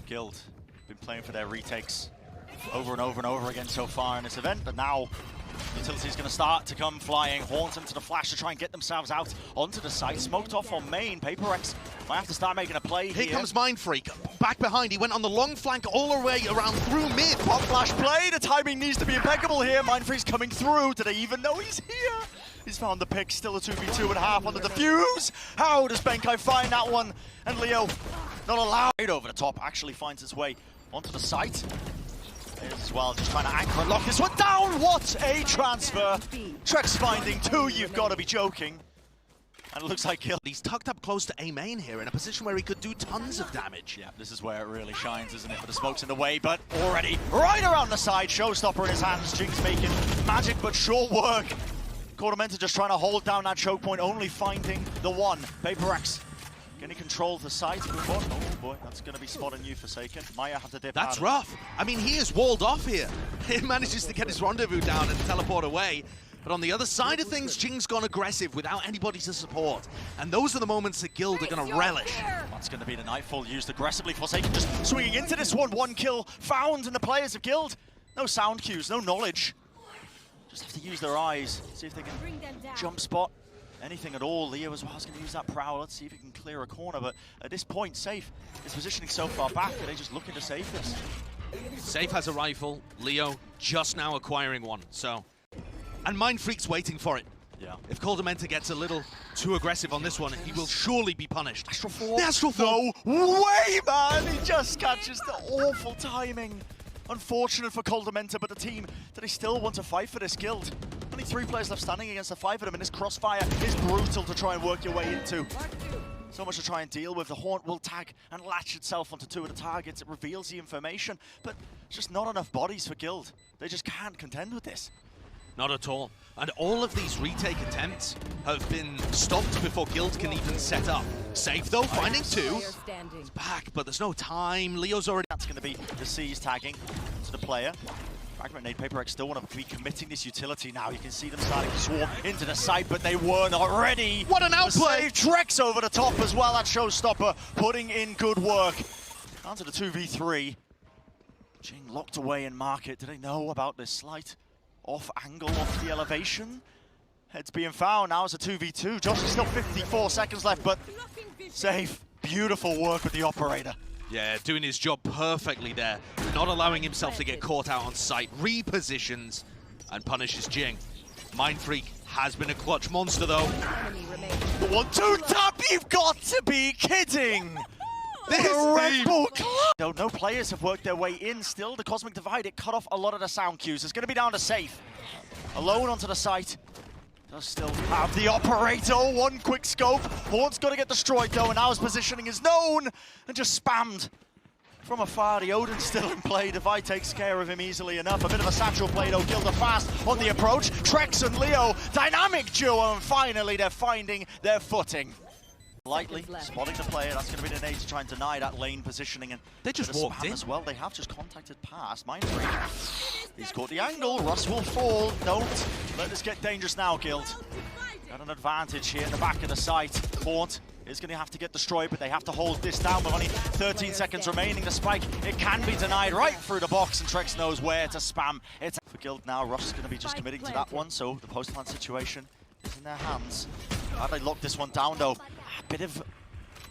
Guild been playing for their retakes over and over and over again so far in this event, but now Utility's going to start to come flying. Haunt into the flash to try and get themselves out onto the site. Smoked off on main. Paper-X might have to start making a play here. Here comes Mindfreak. Back behind. He went on the long flank all the way around through mid. Pop flash play. The timing needs to be impeccable here. Mindfreak's coming through. Do they even know he's here? He's found the pick. Still a 2v2.5 on the defuse. How does Benkai find that one? And Leo not allowed. Right over the top. Actually finds his way onto the site. As well, just trying to anchor and lock this one down. What a transfer! Trex finding two, you've got to be joking. And it looks like he's tucked up close to A main here in a position where he could do tons of damage. Yeah, this is where it really shines, isn't it? But the smoke's in the way, but already right around the side. Showstopper in his hands. Jinx making magic, but short work. Copenhagen just trying to hold down that choke point, only finding the one. Paper-X. Can he control the site? Oh boy, that's going to be spotting you, Forsaken. Maya have to dip out. That's rough. I mean, he is walled off here. He manages to get his rendezvous down and teleport away. But on the other side of things, Jing's gone aggressive without anybody to support. And those are the moments that Guild are going to relish. That's going to be the Nightfall used aggressively. Forsaken just swinging into this one. One kill found in the players of Guild. No sound cues, no knowledge. Just have to use their eyes, see if they can jump spot. Anything at all. Leo as well is going to use that prowl. Let's see if he can clear a corner, but at this point, Safe is positioning so far back. Are they just looking to save this? Safe has a rifle. Leo just now acquiring one, so... And Mindfreak's waiting for it. Yeah. If Coldamenta gets a little too aggressive on this one, he will surely be punished. Astral 4? The Astral 4! No way, man! He just catches the awful timing. Unfortunate for Coldamenta, but the team, do they still want to fight for this guild? Only 3 players left standing against the 5 of them, and this crossfire is brutal to try and work your way into. So much to try and deal with. The Haunt will tag and latch itself onto 2 of the targets. It reveals the information, but just not enough bodies for Guild. They just can't contend with this. Not at all. And all of these retake attempts have been stopped before Guild can even set up. Safe though, finding 2. It's back, but there's no time. Leo's already... That's going to be the C's tagging to the player. Fragment Nade, Paper-X still want to be committing this utility now. You can see them starting to swarm into the site, but they were not ready. What an outplay! Trex over the top as well. That Showstopper putting in good work. Down to the 2v3. Jing locked away in market. Do they know about this slight off angle off the elevation? Heads being found. Now it's a 2v2. Josh is still 54 seconds left, but Safe. Beautiful work with the operator. Yeah, doing his job perfectly there. Not allowing himself to get caught out on sight. Repositions and punishes Jing. Mindfreak has been a clutch monster though. The 1-2 tap, you've got to be kidding! This Red Bull Club! No players have worked their way in still. The Cosmic Divide, it cut off a lot of the sound cues. It's going to be down to Safe. Alone onto the site. Does still have the operator. One quick scope. Haunt's got to get destroyed though, and now his positioning is known and just spammed from afar. The Odin's still in play. Divide takes care of him easily enough. A bit of a satchel play though. Guild are fast on the approach. Trex and Leo, dynamic duo, and finally they're finding their footing. Lightly spotting the player. That's going to be the nade to try and deny that lane positioning. And they just walked in as well. They have just contacted past. Mindfreak. He's caught the angle. Russ will fall. Don't let this get dangerous now, Guild. Got an advantage here in the back of the site. Haunt is going to have to get destroyed, but they have to hold this down with only 13 seconds remaining. The spike, it can be denied right through the box, and Trex knows where to spam it. For Guild now, Russ is going to be just committing to that one, so the post-plant situation is in their hands. How do they lock this one down, though? A bit of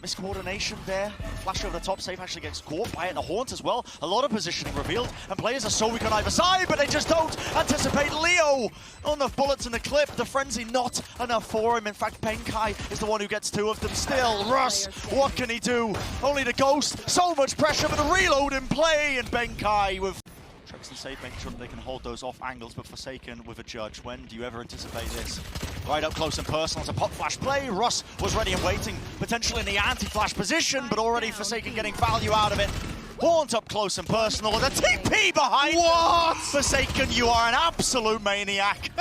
miscoordination there. Flash over the top. Safe actually gets caught by it. The Haunt as well. A lot of positioning revealed, and players are so weak on either side, but they just don't anticipate Leo on the bullets in the clip. The frenzy not enough for him. In fact, Benkai is the one who gets 2 of them still. Russ, what can he do? Only the Ghost. So much pressure, but the reload in play, and Benkai with Trex and Safe making sure that they can hold those off angles, but Forsaken with a judge. When do you ever anticipate this? Right up close and personal. It's a pop flash play. Russ was ready and waiting, potentially in the anti-flash position, but already Forsaken getting value out of it. Haunt up close and personal with a TP behind. What? Forsaken, you are an absolute maniac.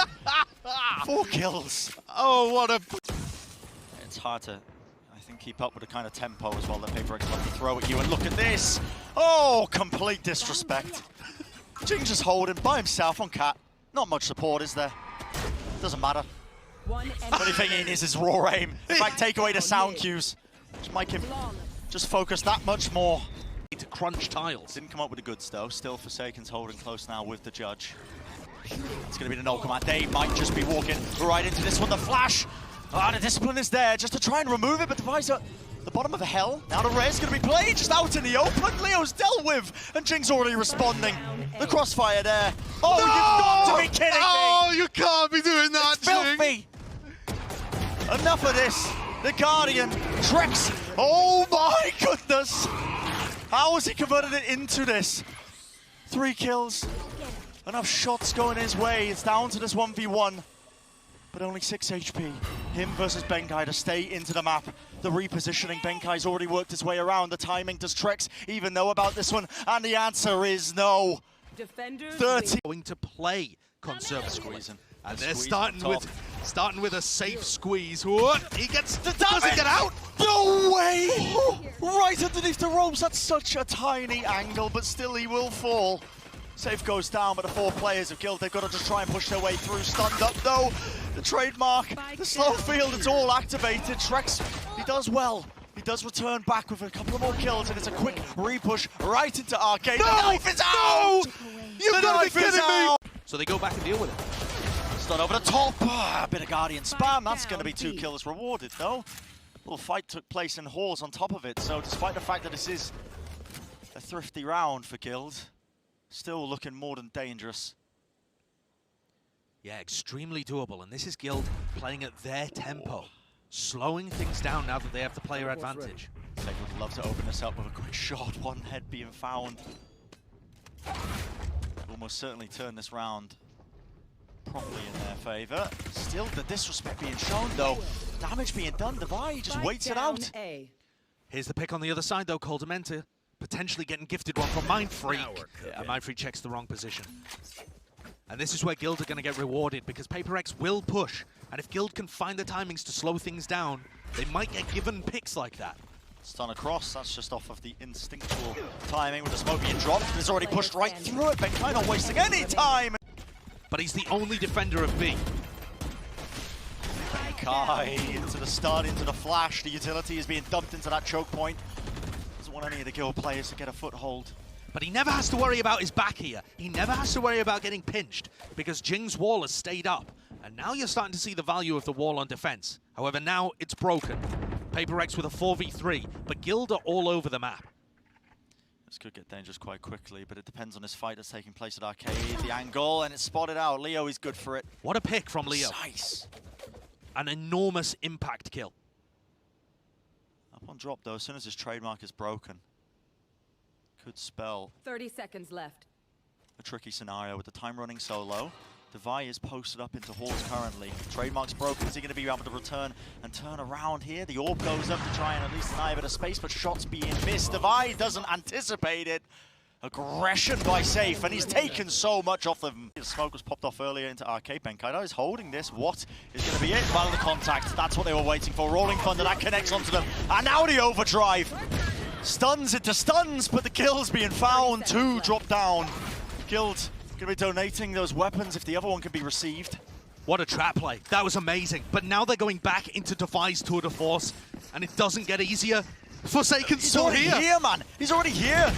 4 kills. Oh, what a... It's hard to, I think, keep up with the kind of tempo as well that Paper-X like to throw at you. And look at this. Oh, complete disrespect. Jing just holding by himself on Cat. Not much support, is there? Doesn't matter. Funny thing is his raw aim. In fact, take away the sound cues. Just make him just focus that much more. to crunch tiles. Didn't come up with the goods though. Still Forsaken's holding close now with the judge. It's going to be the no command. They might just be walking right into this one. The flash. The discipline is there just to try and remove it, but Device at the bottom of the hell. Now the Ray's going to be played just out in the open. Leo's dealt with, and Jing's already responding. The crossfire there. Oh, no! You've got to be kidding me! Oh, you can't be doing that, it's filthy. Enough of this. The Guardian, Trex. Oh my goodness! How has he converted it into this? 3 kills. Enough shots going his way. It's down to this 1v1. But only 6 HP. Him versus Benkai to stay into the map. The repositioning, Benkai's already worked his way around. The timing, does Trex even know about this one? And the answer is no. Defenders 30 going to play conservative squeezing. And they're starting with a safe squeeze. What? He gets the doesn't get out. No way! Right underneath the ropes. That's such a tiny angle, but still he will fall. Safe goes down, but the 4 players of Guild, they've got to just try and push their way through. Stunned up though. The trademark, the slow field, it's all activated. Trex, he does well. He does return back with a couple of more kills, and it's a quick repush right into Arcade. No! The knife is out! You've got to be kidding me! So they go back and deal with it. Stun over the top. A bit of Guardian spam. That's going to be 2 kills rewarded, though. A little fight took place in halls on top of it, so despite the fact that this is a thrifty round for Guild, still looking more than dangerous. Yeah, extremely doable, and this is Guild playing at their tempo, slowing things down now that they have the player advantage. They would love to open this up with a quick shot, one head being found. Almost certainly turn this round properly in their favor. Still the disrespect being shown though. Damage being done, Devi just waits it out. Here's the pick on the other side though, Coldementa potentially getting gifted one from Mindfreak. And Mindfreak checks the wrong position. And this is where Guild are going to get rewarded because Paper X will push. And if Guild can find the timings to slow things down, they might get given picks like that. Stun across, that's just off of the instinctual timing with the smoke being dropped. He's already pushed right through it, Benkai not wasting any time. But he's the only defender of B. Benkai into the stun, into the flash. The utility is being dumped into that choke point. Doesn't want any of the Guild players to get a foothold. But he never has to worry about his back here. He never has to worry about getting pinched because Jing's wall has stayed up. And now you're starting to see the value of the wall on defense. However, now it's broken. Paper X with a 4v3, but Guild are all over the map. This could get dangerous quite quickly, but it depends on this fight that's taking place at Arcade. The angle, and it's spotted out. Leo is good for it. What a pick from Leo. Nice. An enormous impact kill. Up on drop, though, as soon as his trademark is broken. Could spell 30 seconds left. a tricky scenario with the time running so low. Devi is posted up into halls currently. Trademark's broken. Is he going to be able to return and turn around here? The orb goes up to try and at least deny a bit of space, but shots being missed. Devi doesn't anticipate it. Aggression by Safe, and he's taken so much off of him. The smoke was popped off earlier into Arcade. Benkai is holding this. What is going to be it? Well, the contact. That's what they were waiting for. Rolling Thunder, that connects onto them. And now the overdrive. Stuns into stuns, but the kill's being found. 2 drop down. Guild going to be donating those weapons if the other one can be received. What a trap play. That was amazing. But now they're going back into Devi's tour de force, and it doesn't get easier. Forsaken's still here. He's already here, man. He's already here.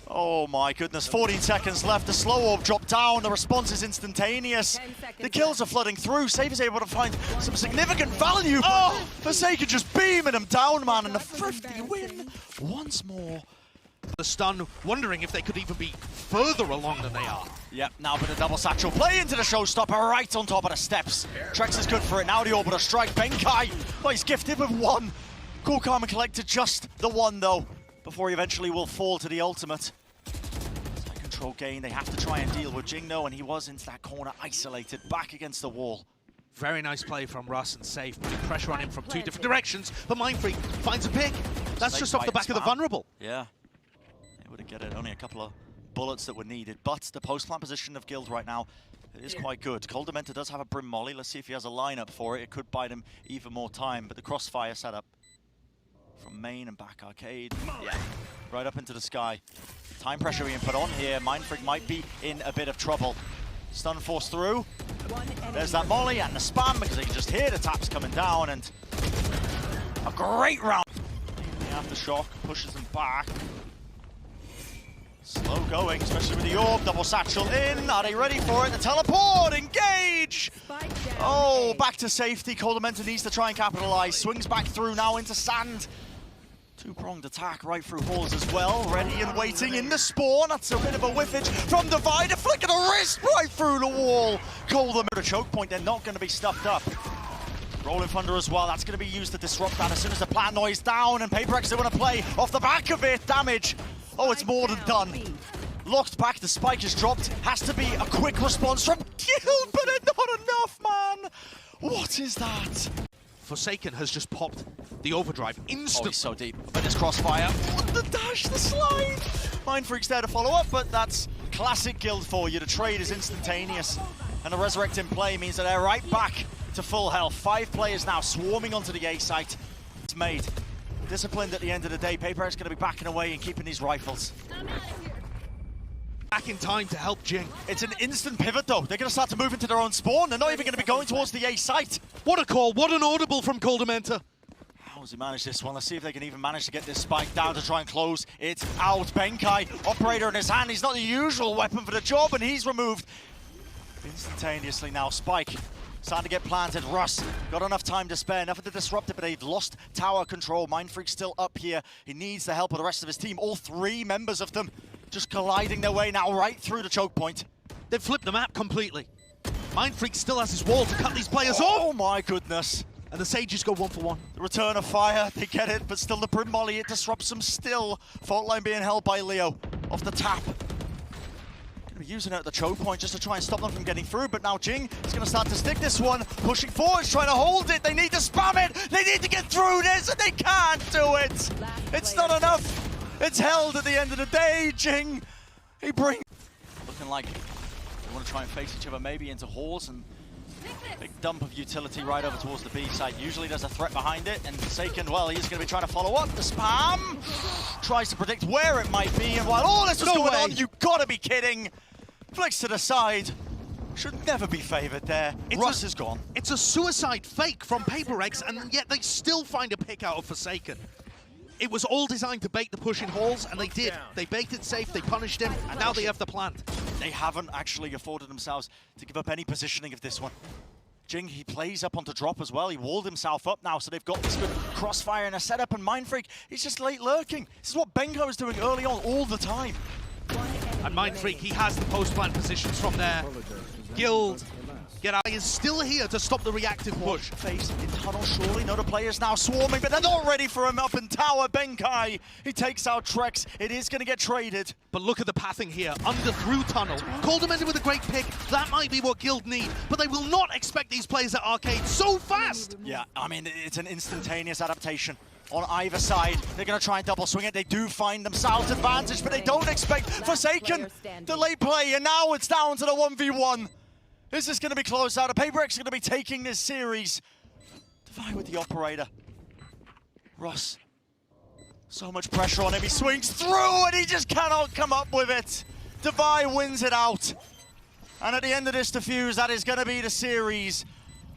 Oh my goodness, 14 seconds left. The slow orb dropped down. The response is instantaneous. The kills are flooding through. Save is able to find some significant value. Oh, Forsaken just beaming him down, man. And the thrifty win once more. The stun, wondering if they could even be further along than they are. Yep, now with a double satchel play into the showstopper right on top of the steps. Trex is good for it. Now the orbital strike. Benkai, well, he's gifted with 1. Cool, calm, and collected just the 1, though, before he eventually will fall to the ultimate. Side control gain. They have to try and deal with Jing, though, and he was into that corner, isolated, back against the wall. Very nice play from Russ and Safe, putting pressure on him from 2 different directions. But Mindfreak finds a pick. That's just off the back of the vulnerable. Yeah. Able to get it. Only a couple of bullets that were needed, but the post-plant position of Guild right now is quite good. Coldementa does have a Brim Molly. Let's see if he has a lineup for it. It could buy him even more time, but the crossfire setup from main and back Arcade. Yeah, right up into the sky. Time pressure being put on here. Mindfreak might be in a bit of trouble. Stun force through. There's that Molly and the spam because they can just hear the taps coming down, and a great round. The aftershock pushes them back. still going, especially with the orb. Double satchel in. Are they ready for it? The teleport, engage! Oh, back to safety. Coldamenta needs to try and capitalize. Swings back through now into sand. Two-pronged attack right through halls as well. Ready and waiting in the spawn. That's a bit of a whiffage from Divider. Flicking a wrist right through the wall. Coldamenta choke point. They're not going to be stuffed up. Rolling Thunder as well. That's going to be used to disrupt that as soon as the plant noise down. And Paper-X, they want to play off the back of it. Damage. Oh, it's more than done. Locked back. The spike is dropped. Has to be a quick response from Guild, but it's not enough, man. What is that? Forsaken has just popped the overdrive instantly. Oh, he's so deep. But it's crossfire. What the dash, the slide. Mindfreak's there to follow up, but that's classic Guild for you. The trade is instantaneous. And the Resurrect in play means that they're right back to full health. 5 players now swarming onto the A site. It's made. Disciplined at the end of the day. Paper-X going to be backing away and keeping these rifles. Back in time to help Jing. It's an instant pivot though. They're going to start to move into their own spawn. They're not even going to be going towards the A site. What a call, what an audible from Coldamenta. How does he manage this one? Let's see if they can even manage to get this spike down to try and close it out. Benkai, operator in his hand. He's not the usual weapon for the job, and he's removed instantaneously now. Spike starting to get planted. Russ got enough time to spare. Nothing to disrupt it, but they've lost tower control. Mindfreak still up here. He needs the help of the rest of his team. All 3 members of them just colliding their way now right through the choke point. They've flipped the map completely. Mindfreak still has his wall to cut these players off. Oh my goodness. And the Sages go 1 for 1. The return of fire, they get it, but still the Brim Molly, it disrupts them still. Fault line being held by Leo off the tap. Gonna be using it at the choke point just to try and stop them from getting through, but now Jing is gonna start to stick this one, pushing forwards, trying to hold it. They need to spam it. They need to get through this, and they can't do it. It's not enough. It's held at the end of the day. Jing, he brings. Looking like they want to try and face each other, maybe into halls, and big dump of utility right over towards the B side. Usually there's a threat behind it, and Forsaken, well, he's going to be trying to follow up. The spam tries to predict where it might be, and while all this was going on, you gotta be kidding. Flicks to the side. Should never be favored there. Russ is gone. It's a suicide fake from Paper-X, and yet they still find a pick out of Forsaken. It was all designed to bait the push in halls, and they did. They baked it safe, they punished him, and now they have the plant. They haven't actually afforded themselves to give up any positioning of this one. Jing, he plays up onto drop as well. He walled himself up now, so they've got this good crossfire and a setup, and Mindfreak, he's just late lurking. This is what Benko was doing early on all the time. And Mindfreak, he has the post-plant positions from there. Guild, Get out. He is still here to stop the reactive push. Face in tunnel, surely. No, the players now swarming, but they're not ready for him up in tower. Benkai, he takes out Trex. It is going to get traded. But look at the pathing here, under through tunnel. Coldamenta with a great pick. That might be what Guild need, but they will not expect these players at Arcade so fast. Yeah, I mean, it's an instantaneous adaptation. On either side, they're going to try and double swing it. They do find themselves advantage, but they don't expect Forsaken to late play, and now it's down to the 1v1. Is this going to be closed out? Paper-X is going to be taking this series. Divide with the operator. Ross, so much pressure on him. He swings through, and he just cannot come up with it. Divide wins it out. And at the end of this diffuse, that is going to be the series.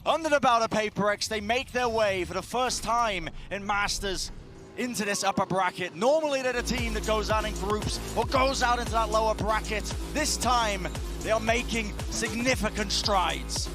Under the belt of Paper-X, they make their way for the first time in Masters into this upper bracket. Normally they're the team that goes out in groups or goes out into that lower bracket. This time, they are making significant strides.